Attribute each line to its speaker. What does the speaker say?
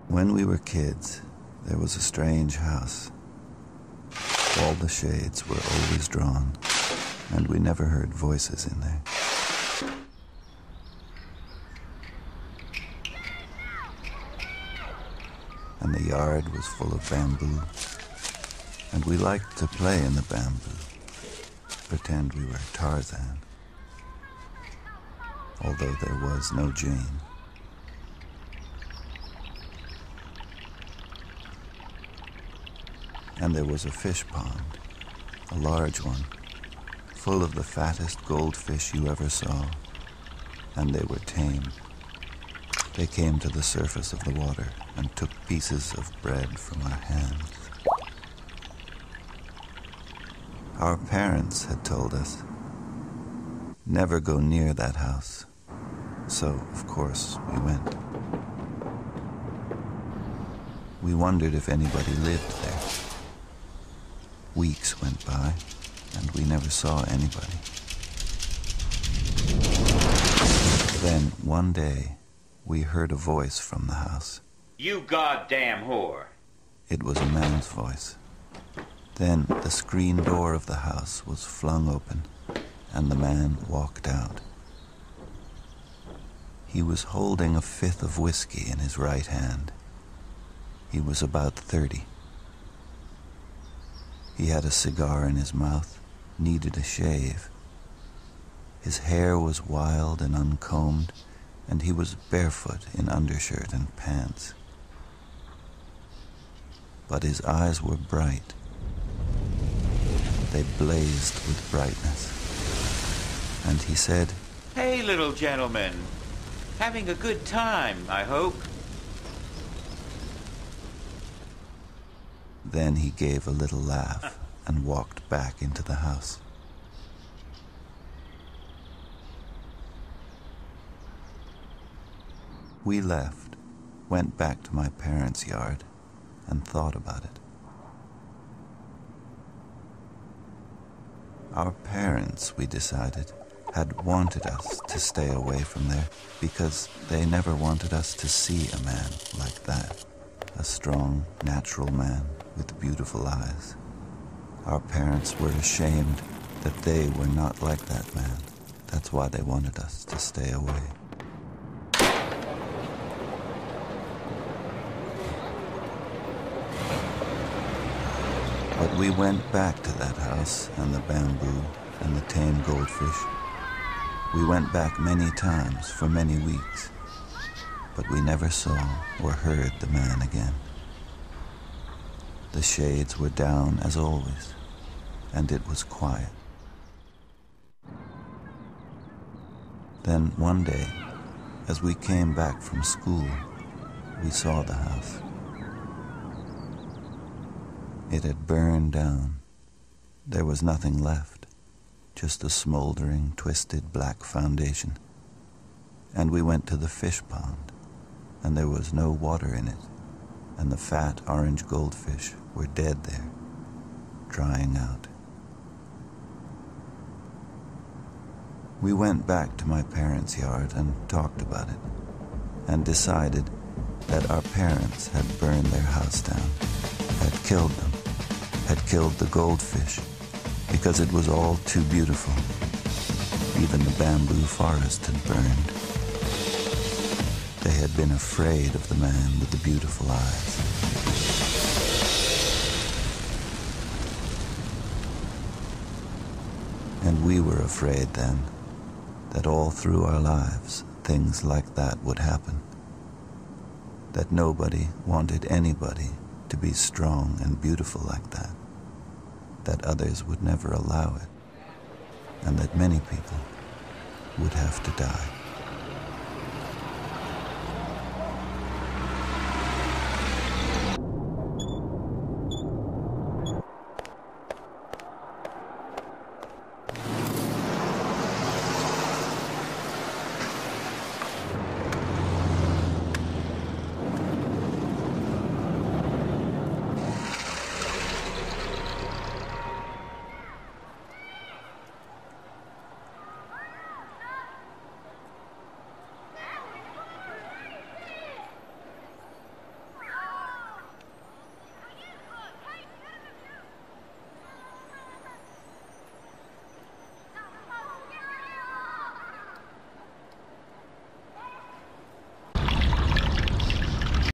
Speaker 1: When we were kids, there was a strange house. All the shades were always drawn, and we never heard voices in there. And the yard was full of bamboo, and we liked to play in the bamboo, pretend we were Tarzan, although there was no Jane. And there was a fish pond, a large one, full of the fattest goldfish you ever saw, and they were tame. They came to the surface of the water and took pieces of bread from our hands. Our parents had told us, never go near that house. So, of course, we went. We wondered if anybody lived there. Weeks went by, and we never saw anybody. Then, one day, we heard a voice from the house.
Speaker 2: You goddamn whore.
Speaker 1: It was a man's voice. Then the screen door of the house was flung open, and the man walked out. He was holding a fifth of whiskey in his right hand. He was about 30. He had a cigar in his mouth, needed a shave. His hair was wild and uncombed, and he was barefoot in undershirt and pants. But his eyes were bright. They blazed with brightness. And he said,
Speaker 2: Hey, little gentleman. Having a good time, I hope.
Speaker 1: Then he gave a little laugh and walked back into the house. We left, went back to my parents' yard, and thought about it. Our parents, we decided, had wanted us to stay away from there because they never wanted us to see a man like that, a strong, natural man with beautiful eyes. Our parents were ashamed that they were not like that man. That's why they wanted us to stay away. But we went back to that house and the bamboo and the tame goldfish. We went back many times for many weeks, but we never saw or heard the man again. The shades were down as always, and it was quiet. Then one day, as we came back from school, we saw the house. It had burned down. There was nothing left, just a smoldering, twisted black foundation. And we went to the fish pond, and there was no water in it, and the fat orange goldfish were dead there, drying out. We went back to my parents' yard and talked about it, and decided that our parents had burned their house down, had killed them, had killed the goldfish, because it was all too beautiful. Even the bamboo forest had burned. They had been afraid of the man with the beautiful eyes. And we were afraid then that all through our lives things like that would happen. That nobody wanted anybody to be strong and beautiful like that. That others would never allow it. And that many people would have to die.